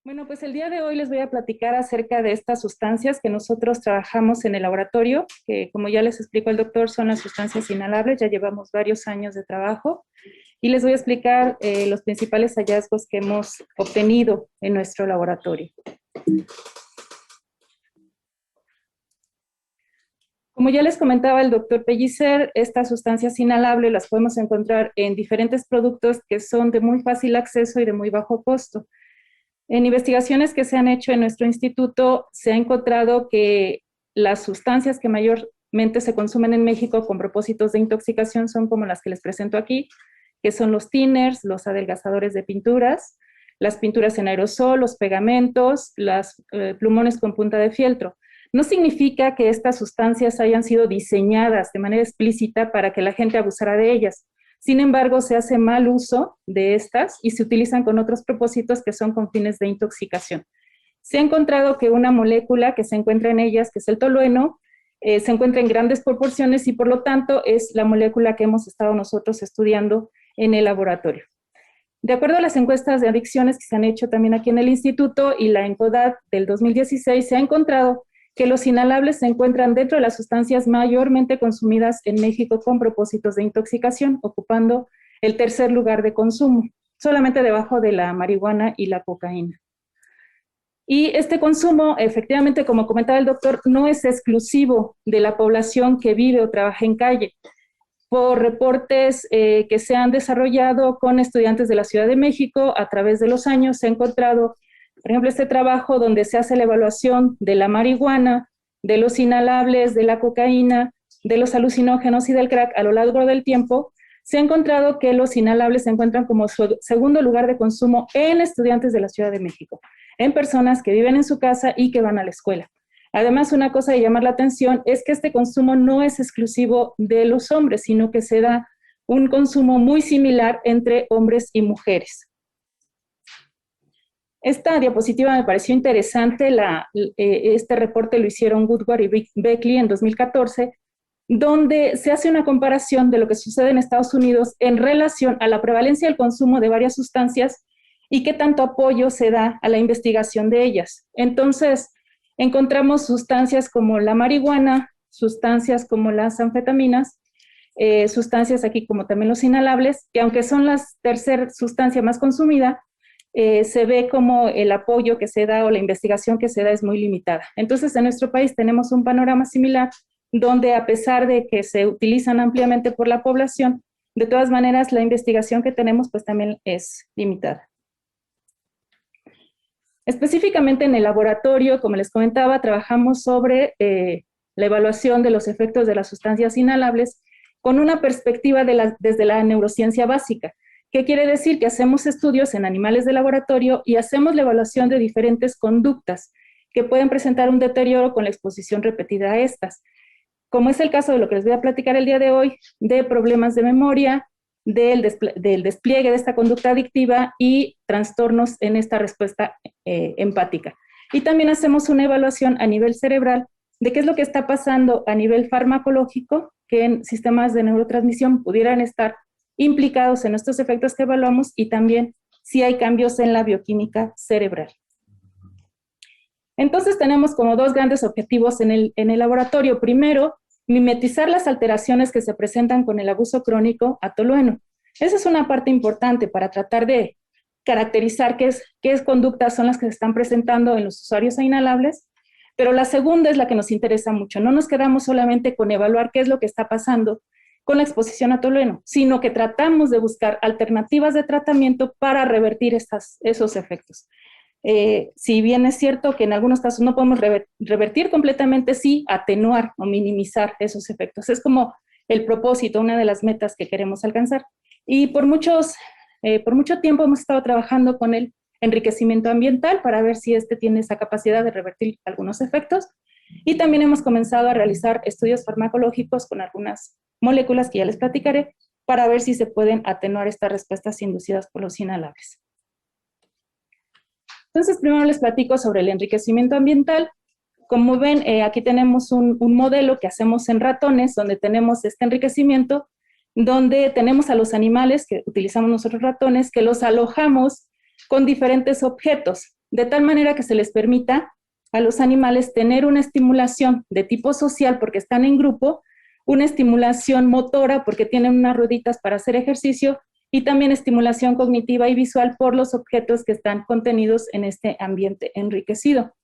Bueno, pues el día de hoy les voy a platicar acerca de estas sustancias que nosotros trabajamos en el laboratorio, que como ya les explicó el doctor, son las sustancias inhalables, ya llevamos varios años de trabajo, y les voy a explicar los principales hallazgos que hemos obtenido en nuestro laboratorio. Como ya les comentaba el doctor Pellicer, estas sustancias inhalables las podemos encontrar en diferentes productos que son de muy fácil acceso y de muy bajo costo. En investigaciones que se han hecho en nuestro instituto, se ha encontrado que las sustancias que mayormente se consumen en México con propósitos de intoxicación son como las que les presento aquí, que son los thinners, los adelgazadores de pinturas, las pinturas en aerosol, los pegamentos, los plumones con punta de fieltro. No significa que estas sustancias hayan sido diseñadas de manera explícita para que la gente abusara de ellas. Sin embargo, se hace mal uso de estas y se utilizan con otros propósitos que son con fines de intoxicación. Se ha encontrado que una molécula que se encuentra en ellas, que es el tolueno, se encuentra en grandes proporciones y por lo tanto es la molécula que hemos estado nosotros estudiando en el laboratorio. De acuerdo a las encuestas de adicciones que se han hecho también aquí en el instituto y la ENCODAT del 2016, se ha encontrado que los inhalables se encuentran dentro de las sustancias mayormente consumidas en México con propósitos de intoxicación, ocupando el tercer lugar de consumo, solamente debajo de la marihuana y la cocaína. Y este consumo, efectivamente, como comentaba el doctor, no es exclusivo de la población que vive o trabaja en calle. Por reportes que se han desarrollado con estudiantes de la Ciudad de México a través de los años, se ha encontrado, por ejemplo, este trabajo donde se hace la evaluación de la marihuana, de los inhalables, de la cocaína, de los alucinógenos y del crack a lo largo del tiempo, se ha encontrado que los inhalables se encuentran como su segundo lugar de consumo en estudiantes de la Ciudad de México, en personas que viven en su casa y que van a la escuela. Además, una cosa de llamar la atención es que este consumo no es exclusivo de los hombres, sino que se da un consumo muy similar entre hombres y mujeres. Esta diapositiva me pareció interesante, este reporte lo hicieron Woodward y Beckley en 2014, donde se hace una comparación de lo que sucede en Estados Unidos en relación a la prevalencia del consumo de varias sustancias y qué tanto apoyo se da a la investigación de ellas. Entonces, encontramos sustancias como la marihuana, sustancias como las anfetaminas, sustancias aquí como también los inhalables, que aunque son la tercera sustancia más consumida, se ve como el apoyo que se da o la investigación que se da es muy limitada. Entonces, en nuestro país tenemos un panorama similar, donde a pesar de que se utilizan ampliamente por la población, de todas maneras la investigación que tenemos pues también es limitada. Específicamente en el laboratorio, como les comentaba, trabajamos sobre la evaluación de los efectos de las sustancias inhalables con una perspectiva desde la neurociencia básica. ¿Qué quiere decir? Que hacemos estudios en animales de laboratorio y hacemos la evaluación de diferentes conductas que pueden presentar un deterioro con la exposición repetida a estas, como es el caso de lo que les voy a platicar el día de hoy, de problemas de memoria, del despliegue de esta conducta adictiva y trastornos en esta respuesta empática. Y también hacemos una evaluación a nivel cerebral de qué es lo que está pasando a nivel farmacológico, que en sistemas de neurotransmisión pudieran estar implicados en estos efectos que evaluamos y también si hay cambios en la bioquímica cerebral. Entonces tenemos como dos grandes objetivos en el laboratorio. Primero, mimetizar las alteraciones que se presentan con el abuso crónico a tolueno. Esa es una parte importante para tratar de caracterizar qué conductas son las que se están presentando en los usuarios inhalables, pero la segunda es la que nos interesa mucho. No nos quedamos solamente con evaluar qué es lo que está pasando con la exposición a tolueno, sino que tratamos de buscar alternativas de tratamiento para revertir esos efectos. Si bien es cierto que en algunos casos no podemos revertir completamente, sí atenuar o minimizar esos efectos. Es como el propósito, una de las metas que queremos alcanzar. Y por mucho tiempo hemos estado trabajando con el enriquecimiento ambiental para ver si tiene esa capacidad de revertir algunos efectos. Y también hemos comenzado a realizar estudios farmacológicos con algunas moléculas que ya les platicaré para ver si se pueden atenuar estas respuestas inducidas por los inhalables. Entonces, primero les platico sobre el enriquecimiento ambiental. Como ven, aquí tenemos un modelo que hacemos en ratones, donde tenemos este enriquecimiento, donde tenemos a los animales que utilizamos nosotros ratones, que los alojamos con diferentes objetos. de tal manera que se les permita a los animales tener una estimulación de tipo social porque están en grupo, una estimulación motora porque tienen unas rueditas para hacer ejercicio y también estimulación cognitiva y visual por los objetos que están contenidos en este ambiente enriquecido.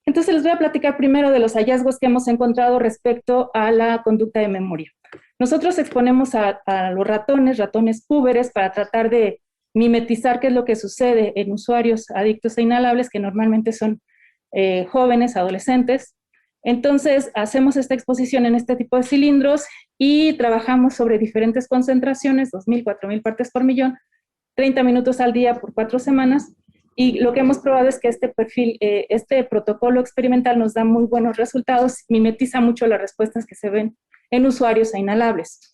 Entonces les voy a platicar primero de los hallazgos que hemos encontrado respecto a la conducta de memoria. Nosotros exponemos a los ratones púberes, para tratar de mimetizar qué es lo que sucede en usuarios adictos a inhalables, que normalmente son jóvenes, adolescentes. Entonces, hacemos esta exposición en este tipo de cilindros y trabajamos sobre diferentes concentraciones, 2.000, 4.000 partes por millón, 30 minutos al día por 4 semanas. Y lo que hemos probado es que este protocolo experimental nos da muy buenos resultados, mimetiza mucho las respuestas que se ven en usuarios a inhalables.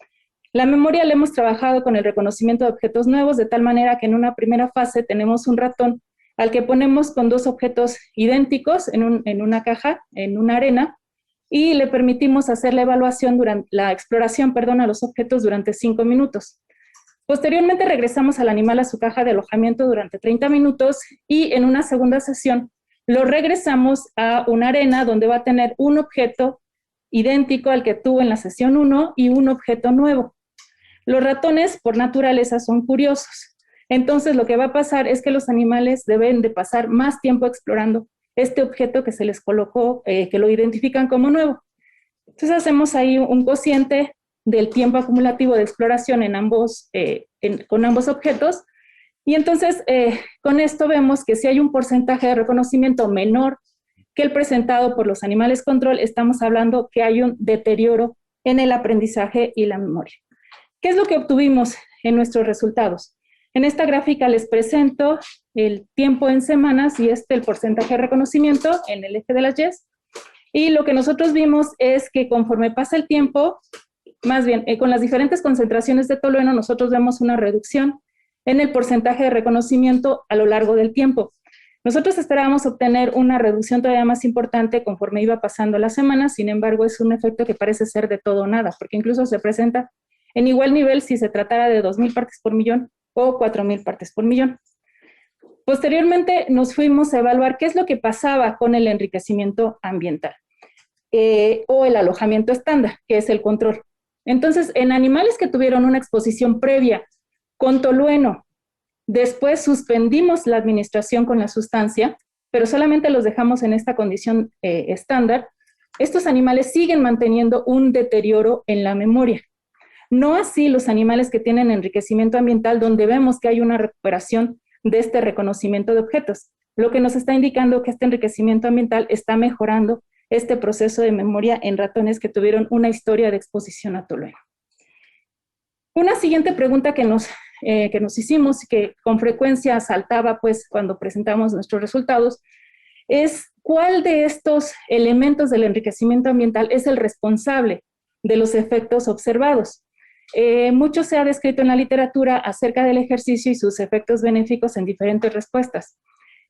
La memoria la hemos trabajado con el reconocimiento de objetos nuevos, de tal manera que en una primera fase tenemos un ratón al que ponemos con 2 objetos idénticos en una caja, en una arena, y le permitimos hacer la evaluación la exploración a los objetos durante 5 minutos. Posteriormente regresamos al animal a su caja de alojamiento durante 30 minutos y en una segunda sesión lo regresamos a una arena donde va a tener un objeto idéntico al que tuvo en la sesión 1 y un objeto nuevo. Los ratones por naturaleza son curiosos. Entonces lo que va a pasar es que los animales deben de pasar más tiempo explorando este objeto que se les colocó, que lo identifican como nuevo. Entonces hacemos ahí un cociente del tiempo acumulativo de exploración con ambos objetos, y entonces con esto vemos que si hay un porcentaje de reconocimiento menor que el presentado por los animales control, estamos hablando que hay un deterioro en el aprendizaje y la memoria. ¿Qué es lo que obtuvimos en nuestros resultados? En esta gráfica les presento el tiempo en semanas y el porcentaje de reconocimiento en el eje de las Y's. Y lo que nosotros vimos es que conforme pasa el tiempo, más bien con las diferentes concentraciones de tolueno, nosotros vemos una reducción en el porcentaje de reconocimiento a lo largo del tiempo. Nosotros esperábamos obtener una reducción todavía más importante conforme iba pasando la semana, sin embargo es un efecto que parece ser de todo o nada, porque incluso se presenta en igual nivel si se tratara de 2.000 partes por millón o 4.000 partes por millón. Posteriormente nos fuimos a evaluar qué es lo que pasaba con el enriquecimiento ambiental o el alojamiento estándar, que es el control. Entonces, en animales que tuvieron una exposición previa con tolueno, después suspendimos la administración con la sustancia, pero solamente los dejamos en esta condición estándar, estos animales siguen manteniendo un deterioro en la memoria. No así los animales que tienen enriquecimiento ambiental, donde vemos que hay una recuperación de este reconocimiento de objetos, lo que nos está indicando que este enriquecimiento ambiental está mejorando este proceso de memoria en ratones que tuvieron una historia de exposición a tolueno. Una siguiente pregunta que nos hicimos, que con frecuencia saltaba pues cuando presentamos nuestros resultados, es ¿cuál de estos elementos del enriquecimiento ambiental es el responsable de los efectos observados? Mucho se ha descrito en la literatura acerca del ejercicio y sus efectos benéficos en diferentes respuestas.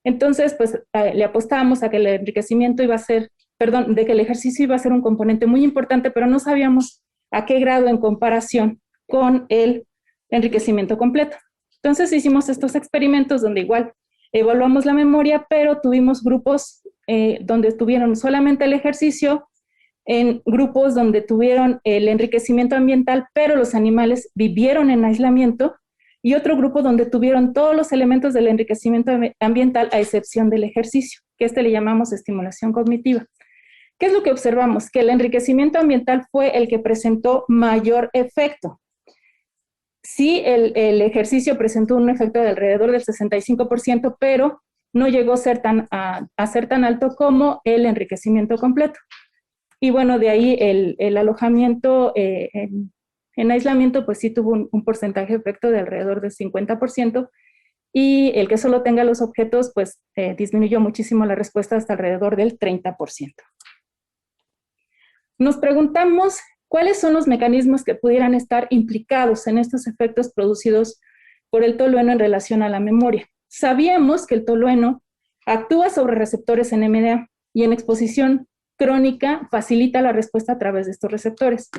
Entonces, pues le apostamos a que el enriquecimiento de que el ejercicio iba a ser un componente muy importante, pero no sabíamos a qué grado en comparación con el enriquecimiento completo. Entonces hicimos estos experimentos donde igual evaluamos la memoria, pero tuvimos grupos donde tuvieron solamente el ejercicio, en grupos donde tuvieron el enriquecimiento ambiental, pero los animales vivieron en aislamiento, y otro grupo donde tuvieron todos los elementos del enriquecimiento ambiental a excepción del ejercicio, que le llamamos estimulación cognitiva. ¿Qué es lo que observamos? Que el enriquecimiento ambiental fue el que presentó mayor efecto. Sí, el ejercicio presentó un efecto de alrededor del 65%, pero no llegó a ser tan alto como el enriquecimiento completo. Y bueno, de ahí el alojamiento en aislamiento, pues sí tuvo un porcentaje de efecto de alrededor del 50%, y el que solo tenga los objetos, pues disminuyó muchísimo la respuesta hasta alrededor del 30%. Nos preguntamos cuáles son los mecanismos que pudieran estar implicados en estos efectos producidos por el tolueno en relación a la memoria. Sabíamos que el tolueno actúa sobre receptores NMDA y en exposición crónica facilita la respuesta a través de estos receptores.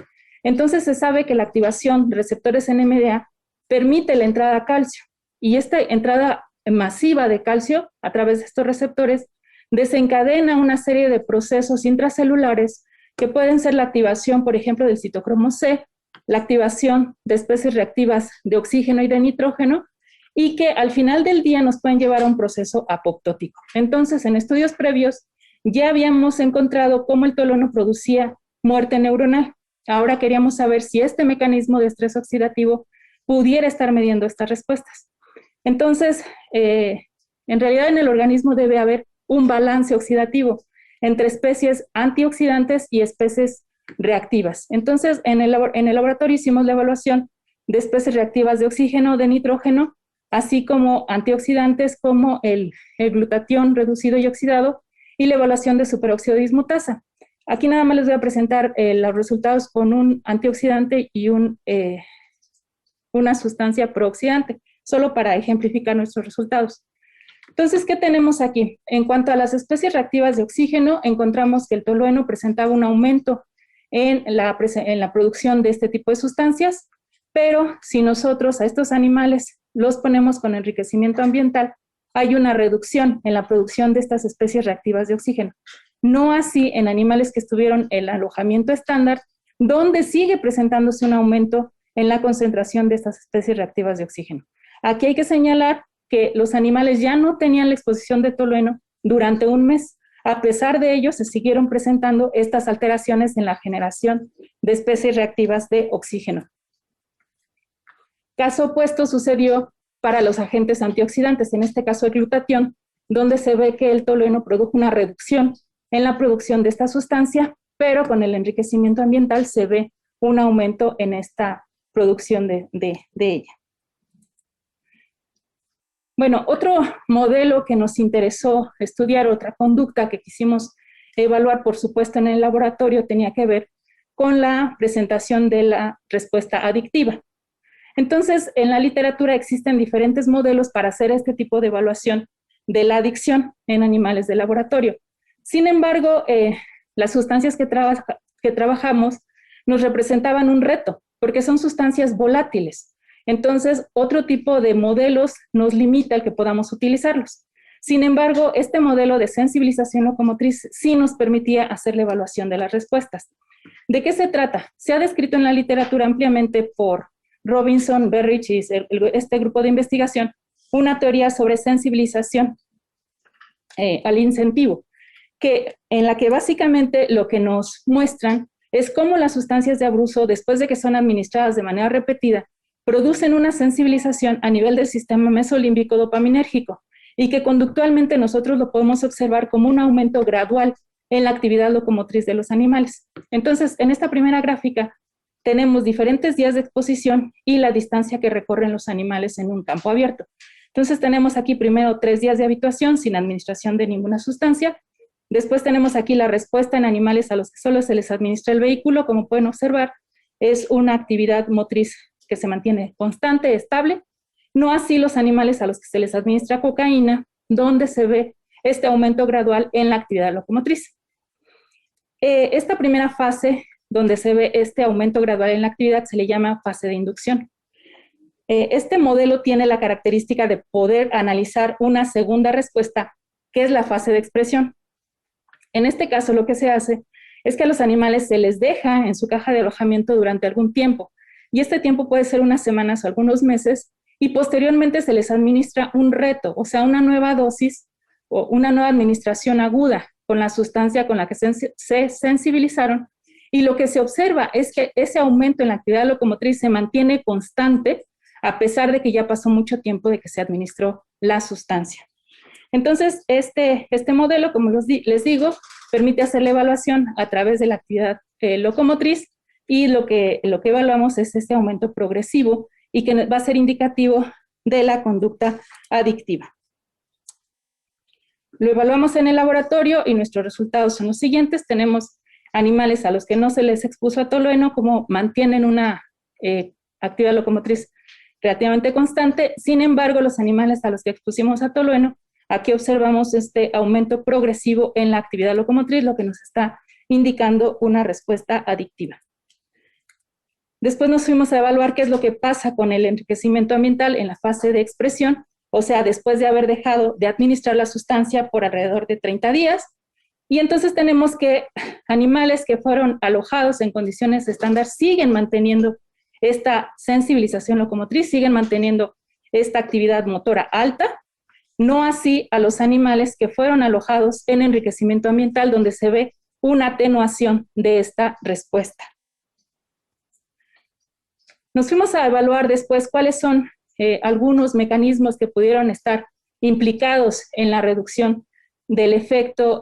Entonces se sabe que la activación de receptores NMDA permite la entrada a calcio, y esta entrada masiva de calcio a través de estos receptores desencadena una serie de procesos intracelulares que pueden ser la activación, por ejemplo, del citocromo C, la activación de especies reactivas de oxígeno y de nitrógeno, y que al final del día nos pueden llevar a un proceso apoptótico. Entonces, en estudios previos ya habíamos encontrado cómo el tolueno producía muerte neuronal. Ahora queríamos saber si este mecanismo de estrés oxidativo pudiera estar midiendo estas respuestas. Entonces, en realidad en el organismo debe haber un balance oxidativo entre especies antioxidantes y especies reactivas. Entonces, en el laboratorio hicimos la evaluación de especies reactivas de oxígeno, de nitrógeno, así como antioxidantes como el glutatión reducido y oxidado, y la evaluación de superóxido dismutasa. Aquí nada más les voy a presentar los resultados con un antioxidante y una sustancia prooxidante, solo para ejemplificar nuestros resultados. Entonces, ¿qué tenemos aquí? En cuanto a las especies reactivas de oxígeno, encontramos que el tolueno presentaba un aumento en la producción de este tipo de sustancias, pero si nosotros a estos animales los ponemos con enriquecimiento ambiental, hay una reducción en la producción de estas especies reactivas de oxígeno. No así en animales que estuvieron en el alojamiento estándar, donde sigue presentándose un aumento en la concentración de estas especies reactivas de oxígeno. Aquí hay que señalar que los animales ya no tenían la exposición de tolueno durante un mes. A pesar de ello, se siguieron presentando estas alteraciones en la generación de especies reactivas de oxígeno. Caso opuesto sucedió para los agentes antioxidantes, en este caso el glutatión, donde se ve que el tolueno produjo una reducción en la producción de esta sustancia, pero con el enriquecimiento ambiental se ve un aumento en esta producción de ella. Bueno, otro modelo que nos interesó estudiar, otra conducta que quisimos evaluar, por supuesto, en el laboratorio, tenía que ver con la presentación de la respuesta adictiva. Entonces, en la literatura existen diferentes modelos para hacer este tipo de evaluación de la adicción en animales de laboratorio. Sin embargo, las sustancias que trabajamos nos representaban un reto, porque son sustancias volátiles. Entonces, otro tipo de modelos nos limita el que podamos utilizarlos. Sin embargo, este modelo de sensibilización locomotriz sí nos permitía hacer la evaluación de las respuestas. ¿De qué se trata? Se ha descrito en la literatura ampliamente por Robinson, Berrich y este grupo de investigación una teoría sobre sensibilización al incentivo, en la que básicamente lo que nos muestran es cómo las sustancias de abuso, después de que son administradas de manera repetida, producen una sensibilización a nivel del sistema mesolímbico dopaminérgico y que conductualmente nosotros lo podemos observar como un aumento gradual en la actividad locomotriz de los animales. Entonces, en esta primera gráfica tenemos diferentes días de exposición y la distancia que recorren los animales en un campo abierto. Entonces tenemos aquí primero 3 días de habituación sin administración de ninguna sustancia. Después tenemos aquí la respuesta en animales a los que solo se les administra el vehículo. Como pueden observar, es una actividad motriz que se mantiene constante, estable. No así los animales a los que se les administra cocaína, donde se ve este aumento gradual en la actividad locomotriz. Esta primera fase, donde se ve este aumento gradual en la actividad, se le llama fase de inducción. Este modelo tiene la característica de poder analizar una segunda respuesta, que es la fase de expresión. En este caso, lo que se hace es que a los animales se les deja en su caja de alojamiento durante algún tiempo, y este tiempo puede ser unas semanas o algunos meses, y posteriormente se les administra un reto, o sea, una nueva dosis o una nueva administración aguda con la sustancia con la que se sensibilizaron, y lo que se observa es que ese aumento en la actividad locomotriz se mantiene constante a pesar de que ya pasó mucho tiempo de que se administró la sustancia. Entonces, este modelo, como les digo, permite hacer la evaluación a través de la actividad locomotriz, y lo que evaluamos es este aumento progresivo y que va a ser indicativo de la conducta adictiva. Lo evaluamos en el laboratorio y nuestros resultados son los siguientes. Tenemos animales a los que no se les expuso a tolueno, como mantienen una actividad locomotriz relativamente constante. Sin embargo, los animales a los que expusimos a tolueno, aquí observamos este aumento progresivo en la actividad locomotriz, lo que nos está indicando una respuesta adictiva. Después nos fuimos a evaluar qué es lo que pasa con el enriquecimiento ambiental en la fase de expresión. o sea, después de haber dejado de administrar la sustancia por alrededor de 30 días. Y entonces tenemos que animales que fueron alojados en condiciones estándar siguen manteniendo esta sensibilización locomotriz, siguen manteniendo esta actividad motora alta, no así a los animales que fueron alojados en enriquecimiento ambiental, donde se ve una atenuación de esta respuesta. Nos fuimos a evaluar después cuáles son algunos mecanismos que pudieron estar implicados en la reducción del efecto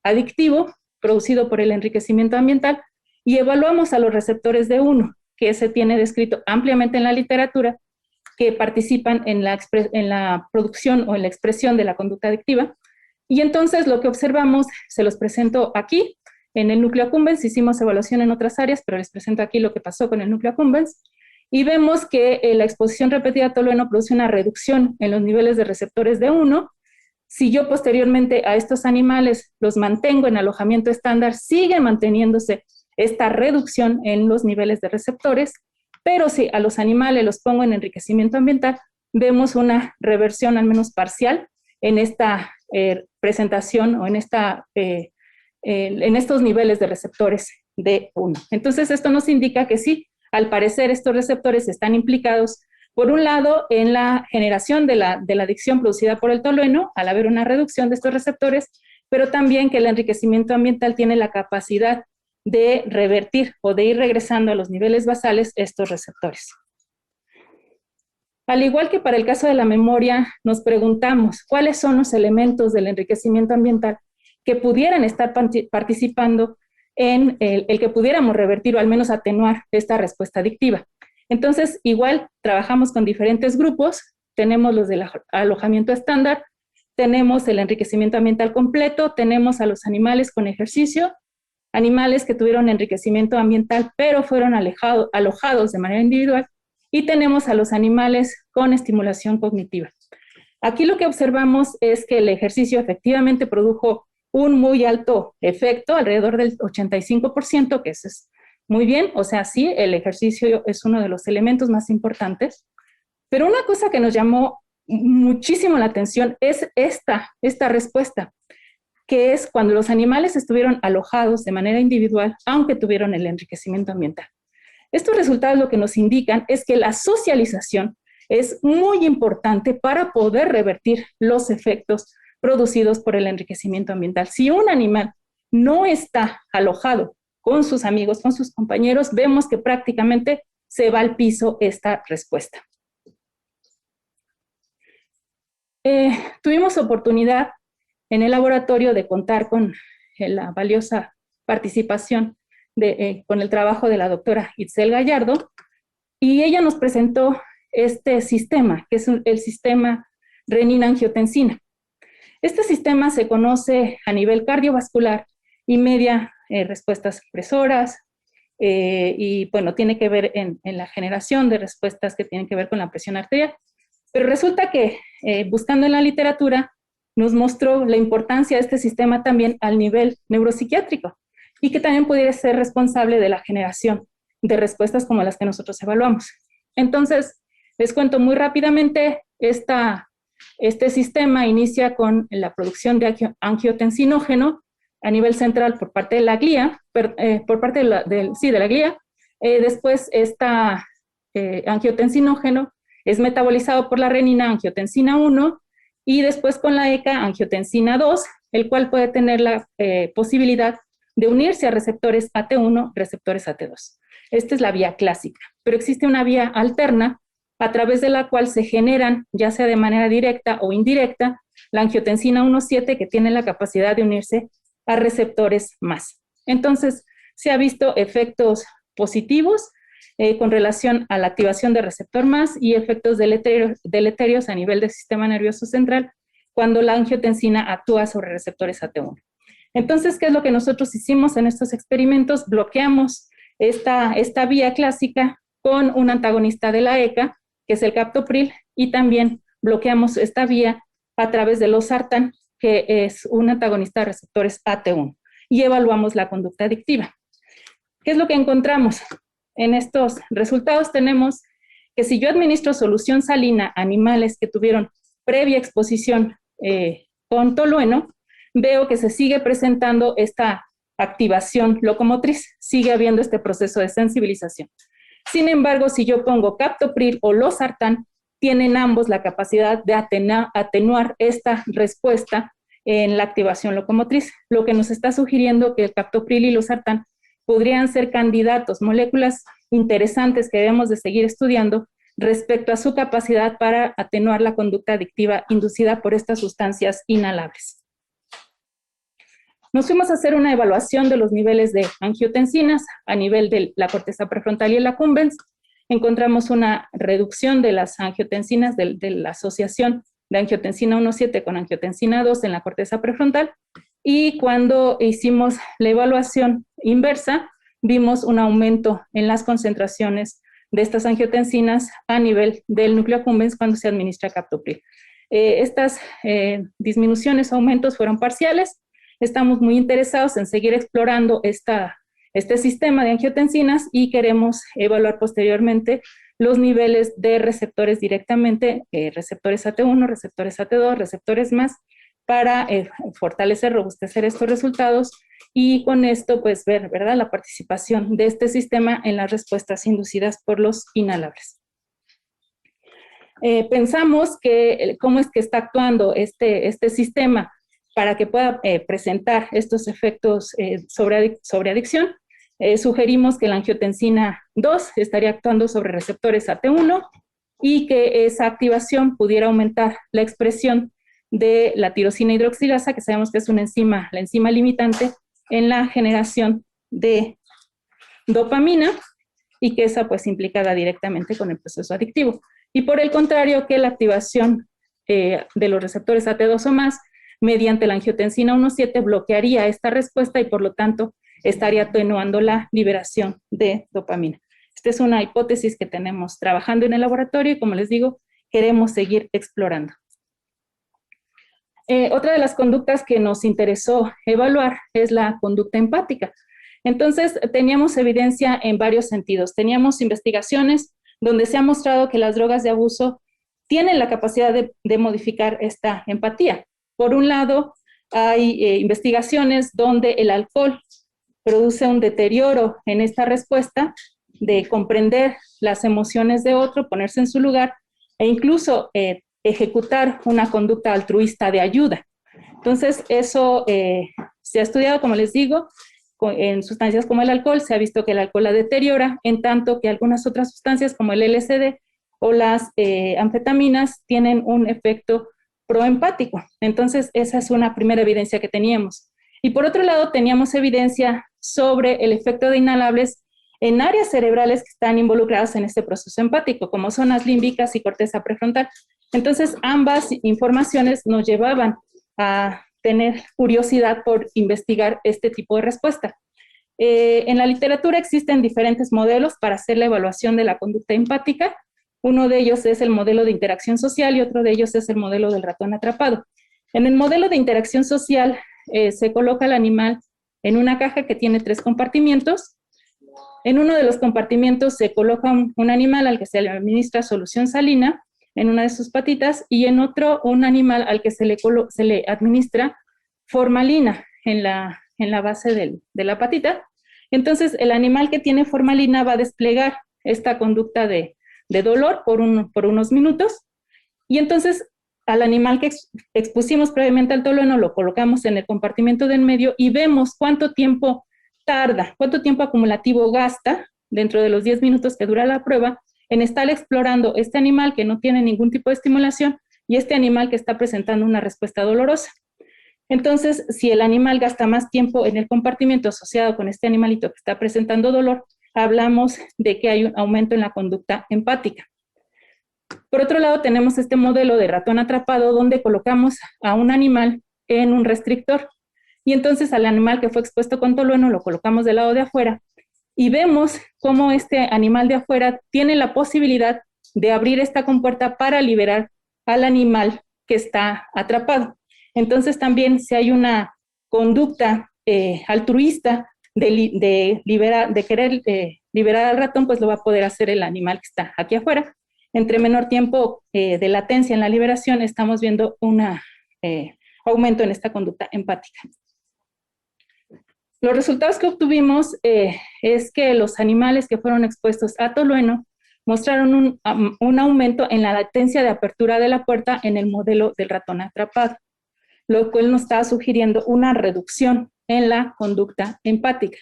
adictivo producido por el enriquecimiento ambiental y evaluamos a los receptores de 1, que se tiene descrito ampliamente en la literatura, que participan en la producción o en la expresión de la conducta adictiva. Y entonces lo que observamos, se los presento aquí, en el núcleo accumbens, hicimos evaluación en otras áreas, pero les presento aquí lo que pasó con el núcleo accumbens, y vemos que la exposición repetida a tolueno produce una reducción en los niveles de receptores de 1. Si yo posteriormente a estos animales los mantengo en alojamiento estándar, sigue manteniéndose esta reducción en los niveles de receptores, pero si a los animales los pongo en enriquecimiento ambiental, vemos una reversión al menos parcial en esta presentación o en estos niveles de receptores de 1. Entonces esto nos indica que sí, al parecer estos receptores están implicados, por un lado, en la generación de la adicción producida por el tolueno, al haber una reducción de estos receptores, pero también que el enriquecimiento ambiental tiene la capacidad de revertir o de ir regresando a los niveles basales estos receptores. Al igual que para el caso de la memoria, nos preguntamos cuáles son los elementos del enriquecimiento ambiental que pudieran estar participando en el que pudiéramos revertir o al menos atenuar esta respuesta adictiva. Entonces, igual trabajamos con diferentes grupos, tenemos los del alojamiento estándar, tenemos el enriquecimiento ambiental completo, tenemos a los animales con ejercicio, animales que tuvieron enriquecimiento ambiental pero fueron alojados de manera individual, y tenemos a los animales con estimulación cognitiva. Aquí lo que observamos es que el ejercicio efectivamente produjo un muy alto efecto, alrededor del 85%, que eso es muy bien, o sea, sí, el ejercicio es uno de los elementos más importantes, pero una cosa que nos llamó muchísimo la atención es esta respuesta, que es cuando los animales estuvieron alojados de manera individual, aunque tuvieron el enriquecimiento ambiental. Estos resultados lo que nos indican es que la socialización es muy importante para poder revertir los efectos producidos por el enriquecimiento ambiental. Si un animal no está alojado con sus amigos, con sus compañeros, vemos que prácticamente se va al piso esta respuesta. Tuvimos oportunidad en el laboratorio de contar con la valiosa participación con el trabajo de la doctora Itzel Gallardo, y ella nos presentó este sistema, que es el sistema renina-angiotensina. Este sistema se conoce a nivel cardiovascular y media respuestas presoras, y bueno, tiene que ver en la generación de respuestas que tienen que ver con la presión arterial. Pero resulta que buscando en la literatura nos mostró la importancia de este sistema también al nivel neuropsiquiátrico y que también pudiera ser responsable de la generación de respuestas como las que nosotros evaluamos. Entonces, les cuento muy rápidamente, este sistema inicia con la producción de angiotensinógeno a nivel central por parte de la glía, de la glía. Después, angiotensinógeno es metabolizado por la renina angiotensina 1 y después con la ECA angiotensina 2, el cual puede tener la posibilidad de unirse a receptores AT1, receptores AT2. Esta es la vía clásica, pero existe una vía alterna a través de la cual se generan, ya sea de manera directa o indirecta, la angiotensina 1,7 que tiene la capacidad de unirse a receptores más. Entonces, se ha visto efectos positivos con relación a la activación de receptor más y efectos deleterios a nivel del sistema nervioso central cuando la angiotensina actúa sobre receptores AT1. Entonces, ¿qué es lo que nosotros hicimos en estos experimentos? Bloqueamos esta vía clásica con un antagonista de la ECA, que es el captopril, y también bloqueamos esta vía a través de losartán, que es un antagonista de receptores AT1, y evaluamos la conducta adictiva. ¿Qué es lo que encontramos? En estos resultados tenemos que si yo administro solución salina a animales que tuvieron previa exposición con tolueno, veo que se sigue presentando esta activación locomotriz, sigue habiendo este proceso de sensibilización. Sin embargo, si yo pongo captopril o losartán, tienen ambos la capacidad de atenuar esta respuesta en la activación locomotriz, lo que nos está sugiriendo que el captopril y losartán podrían ser candidatos, moléculas interesantes que debemos de seguir estudiando respecto a su capacidad para atenuar la conducta adictiva inducida por estas sustancias inhalables. Nos fuimos a hacer una evaluación de los niveles de angiotensinas a nivel de la corteza prefrontal y el accumbens. Encontramos una reducción de las angiotensinas, de la asociación de angiotensina 1,7 con angiotensina 2 en la corteza prefrontal, y cuando hicimos la evaluación inversa, vimos un aumento en las concentraciones de estas angiotensinas a nivel del núcleo accumbens cuando se administra captopril. Estas disminuciones o aumentos fueron parciales. Estamos muy interesados en seguir explorando este sistema de angiotensinas y queremos evaluar posteriormente los niveles de receptores directamente, receptores AT1, receptores AT2, receptores más, para fortalecer, robustecer estos resultados y con esto pues ver, ¿verdad?, la participación de este sistema en las respuestas inducidas por los inhalables. Pensamos que cómo es que está actuando este sistema para que pueda presentar estos efectos sobre adicción. Sugerimos que la angiotensina 2 estaría actuando sobre receptores AT1 y que esa activación pudiera aumentar la expresión de la tirosina hidroxilasa, que sabemos que es una enzima, la enzima limitante en la generación de dopamina y que esa pues implicada directamente con el proceso adictivo. Y por el contrario, que la activación de los receptores AT2 o más mediante la angiotensina 1,7 bloquearía esta respuesta y por lo tanto estaría atenuando la liberación de dopamina. Esta es una hipótesis que tenemos trabajando en el laboratorio y como les digo, queremos seguir explorando. Otra de las conductas que nos interesó evaluar es la conducta empática. Entonces, teníamos evidencia en varios sentidos. Teníamos investigaciones donde se ha mostrado que las drogas de abuso tienen la capacidad de modificar esta empatía. Por un lado, hay investigaciones donde el alcohol produce un deterioro en esta respuesta de comprender las emociones de otro, ponerse en su lugar e incluso ejecutar una conducta altruista de ayuda. Entonces, eso se ha estudiado, como les digo, en sustancias como el alcohol, se ha visto que el alcohol la deteriora, en tanto que algunas otras sustancias como el LSD o las anfetaminas tienen un efecto proempático. Entonces, esa es una primera evidencia que teníamos. Y por otro lado, teníamos evidencia sobre el efecto de inhalables en áreas cerebrales que están involucradas en este proceso empático, como zonas límbicas y corteza prefrontal. Entonces, ambas informaciones nos llevaban a tener curiosidad por investigar este tipo de respuesta. En la literatura existen diferentes modelos para hacer la evaluación de la conducta empática. Uno de ellos es el modelo de interacción social y otro de ellos es el modelo del ratón atrapado. En el modelo de interacción social se coloca al animal en una caja que tiene 3 compartimientos. En uno de los compartimientos se coloca un animal al que se le administra solución salina en una de sus patitas y en otro un animal al que se le administra formalina en la base de la patita. Entonces, el animal que tiene formalina va a desplegar esta conducta de dolor por unos minutos y entonces al animal que expusimos previamente al tolueno lo colocamos en el compartimento de en medio y vemos cuánto tiempo tarda, cuánto tiempo acumulativo gasta dentro de los 10 minutos que dura la prueba en estar explorando este animal que no tiene ningún tipo de estimulación y este animal que está presentando una respuesta dolorosa. Entonces, si el animal gasta más tiempo en el compartimento asociado con este animalito que está presentando dolor, hablamos de que hay un aumento en la conducta empática. Por otro lado, tenemos este modelo de ratón atrapado donde colocamos a un animal en un restrictor y entonces al animal que fue expuesto con tolueno lo colocamos del lado de afuera y vemos cómo este animal de afuera tiene la posibilidad de abrir esta compuerta para liberar al animal que está atrapado. Entonces también si hay una conducta altruista de querer liberar al ratón, pues lo va a poder hacer el animal que está aquí afuera. entre menor tiempo de latencia en la liberación, estamos viendo un aumento en esta conducta empática. Los resultados que obtuvimos es que los animales que fueron expuestos a tolueno mostraron un aumento en la latencia de apertura de la puerta en el modelo del ratón atrapado, lo cual nos está sugiriendo una reducción en la conducta empática.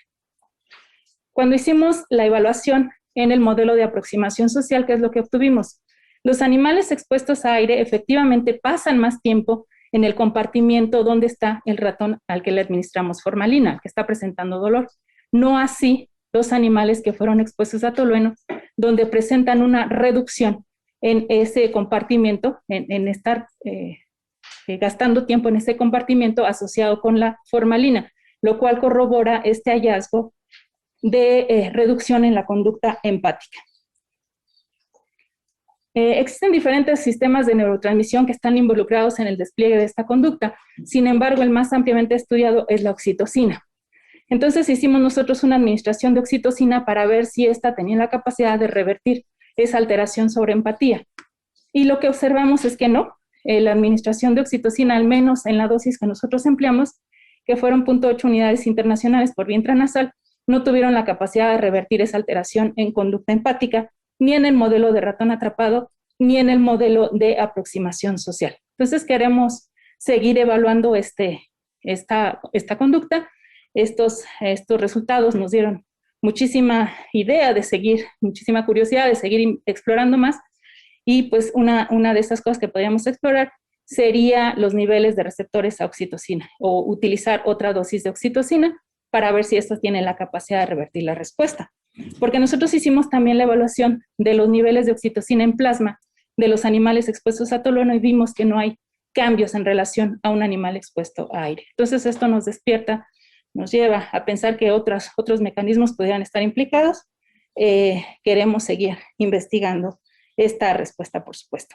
Cuando hicimos la evaluación en el modelo de aproximación social, ¿qué es lo que obtuvimos? Los animales expuestos a aire efectivamente pasan más tiempo en el compartimiento donde está el ratón al que le administramos formalina, al que está presentando dolor. No así los animales que fueron expuestos a tolueno, donde presentan una reducción en ese compartimiento, en estar gastando tiempo en ese compartimiento asociado con la formalina, lo cual corrobora este hallazgo de reducción en la conducta empática. Existen diferentes sistemas de neurotransmisión que están involucrados en el despliegue de esta conducta. Sin embargo, el más ampliamente estudiado es la oxitocina. Entonces hicimos nosotros una administración de oxitocina para ver si esta tenía la capacidad de revertir esa alteración sobre empatía. Y lo que observamos es que no. La administración de oxitocina, al menos en la dosis que nosotros empleamos, que fueron 0.8 unidades internacionales por vía intranasal, no tuvieron la capacidad de revertir esa alteración en conducta empática, ni en el modelo de ratón atrapado, ni en el modelo de aproximación social. Entonces queremos seguir evaluando esta conducta. Estos resultados nos dieron muchísima idea de seguir, muchísima curiosidad de seguir explorando más, y pues una de esas cosas que podríamos explorar sería los niveles de receptores a oxitocina, o utilizar otra dosis de oxitocina para ver si estos tienen la capacidad de revertir la respuesta. Porque nosotros hicimos también la evaluación de los niveles de oxitocina en plasma de los animales expuestos a tolueno y vimos que no hay cambios en relación a un animal expuesto a aire. Entonces esto nos despierta, nos lleva a pensar que otros mecanismos podrían estar implicados. Queremos seguir investigando esta respuesta, por supuesto.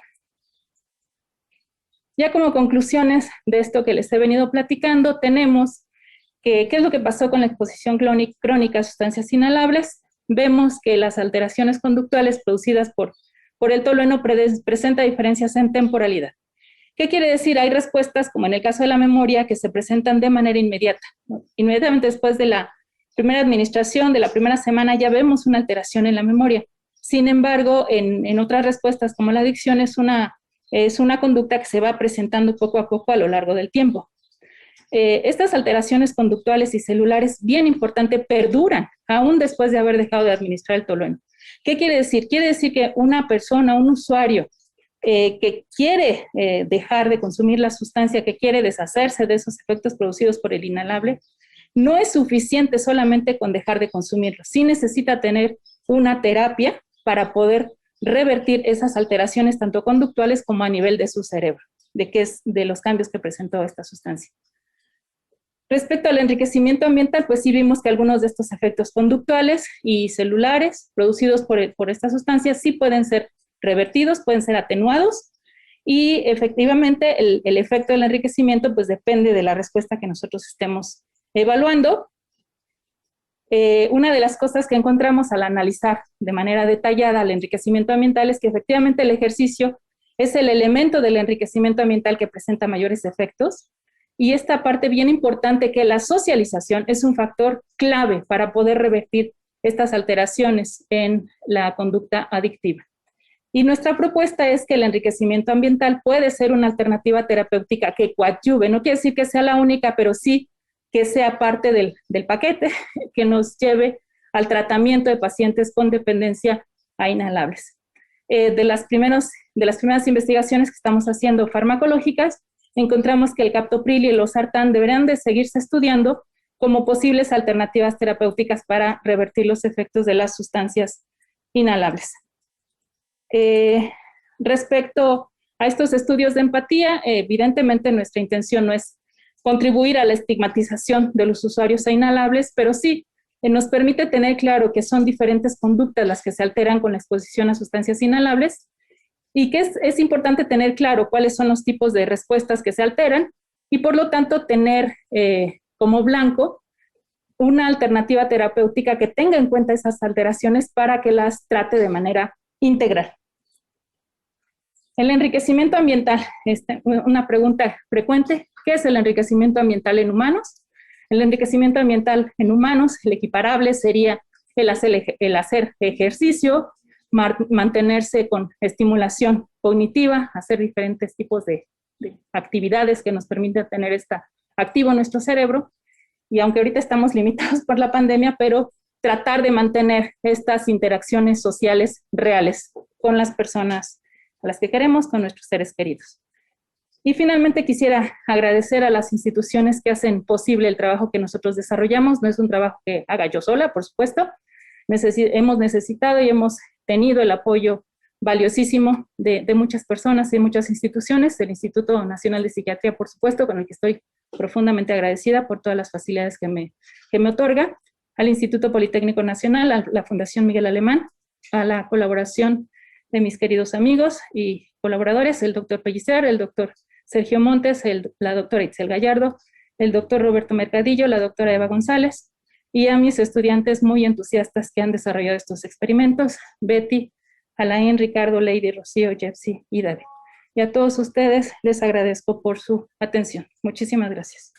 Ya como conclusiones de esto que les he venido platicando, tenemos que, ¿qué es lo que pasó con la exposición crónica a sustancias inhalables? Vemos que las alteraciones conductuales producidas por el tolueno presenta diferencias en temporalidad. ¿Qué quiere decir? Hay respuestas, como en el caso de la memoria, que se presentan de manera inmediata, ¿no? Inmediatamente después de la primera administración, de la primera semana, ya vemos una alteración en la memoria. Sin embargo, en otras respuestas, como la adicción, es una conducta que se va presentando poco a poco a lo largo del tiempo. Estas alteraciones conductuales y celulares, bien importante, perduran aún después de haber dejado de administrar el tolueno. ¿Qué quiere decir? Quiere decir que una persona, un usuario que quiere dejar de consumir la sustancia, que quiere deshacerse de esos efectos producidos por el inhalable, no es suficiente solamente con dejar de consumirlo. Sí necesita tener una terapia para poder revertir esas alteraciones tanto conductuales como a nivel de su cerebro, de los cambios que presentó esta sustancia. Respecto al enriquecimiento ambiental, pues sí vimos que algunos de estos efectos conductuales y celulares producidos por esta sustancia sí pueden ser revertidos, pueden ser atenuados, y efectivamente el efecto del enriquecimiento pues depende de la respuesta que nosotros estemos evaluando. Una de las cosas que encontramos al analizar de manera detallada el enriquecimiento ambiental es que efectivamente el ejercicio es el elemento del enriquecimiento ambiental que presenta mayores efectos, y esta parte bien importante, que la socialización es un factor clave para poder revertir estas alteraciones en la conducta adictiva. Y nuestra propuesta es que el enriquecimiento ambiental puede ser una alternativa terapéutica que coadyuve, no quiere decir que sea la única, pero sí que sea parte del paquete que nos lleve al tratamiento de pacientes con dependencia a inhalables. De las primeras investigaciones que estamos haciendo farmacológicas, encontramos que el captopril y el losartán deberían de seguirse estudiando como posibles alternativas terapéuticas para revertir los efectos de las sustancias inhalables. Respecto a estos estudios de empatía, evidentemente nuestra intención no es contribuir a la estigmatización de los usuarios a inhalables, pero sí nos permite tener claro que son diferentes conductas las que se alteran con la exposición a sustancias inhalables, y que es importante tener claro cuáles son los tipos de respuestas que se alteran, y por lo tanto tener como blanco una alternativa terapéutica que tenga en cuenta esas alteraciones para que las trate de manera integral. El enriquecimiento ambiental, una pregunta frecuente, ¿qué es el enriquecimiento ambiental en humanos? El enriquecimiento ambiental en humanos, el equiparable sería el hacer ejercicio, mantenerse con estimulación cognitiva, hacer diferentes tipos de actividades que nos permitan tener activo nuestro cerebro. Y aunque ahorita estamos limitados por la pandemia, pero tratar de mantener estas interacciones sociales reales con las personas a las que queremos, con nuestros seres queridos. Y finalmente quisiera agradecer a las instituciones que hacen posible el trabajo que nosotros desarrollamos. No es un trabajo que haga yo sola, por supuesto. Hemos necesitado y hemos tenido el apoyo valiosísimo de muchas personas y de muchas instituciones, el Instituto Nacional de Psiquiatría, por supuesto, con el que estoy profundamente agradecida por todas las facilidades que me otorga, al Instituto Politécnico Nacional, a la Fundación Miguel Alemán, a la colaboración de mis queridos amigos y colaboradores, el doctor Pellicer, el doctor Sergio Montes, la doctora Itzel Gallardo, el doctor Roberto Mercadillo, la doctora Eva González, y a mis estudiantes muy entusiastas que han desarrollado estos experimentos, Betty, Alain, Ricardo, Lady, Rocío, Jepsi y David. Y a todos ustedes les agradezco por su atención. Muchísimas gracias.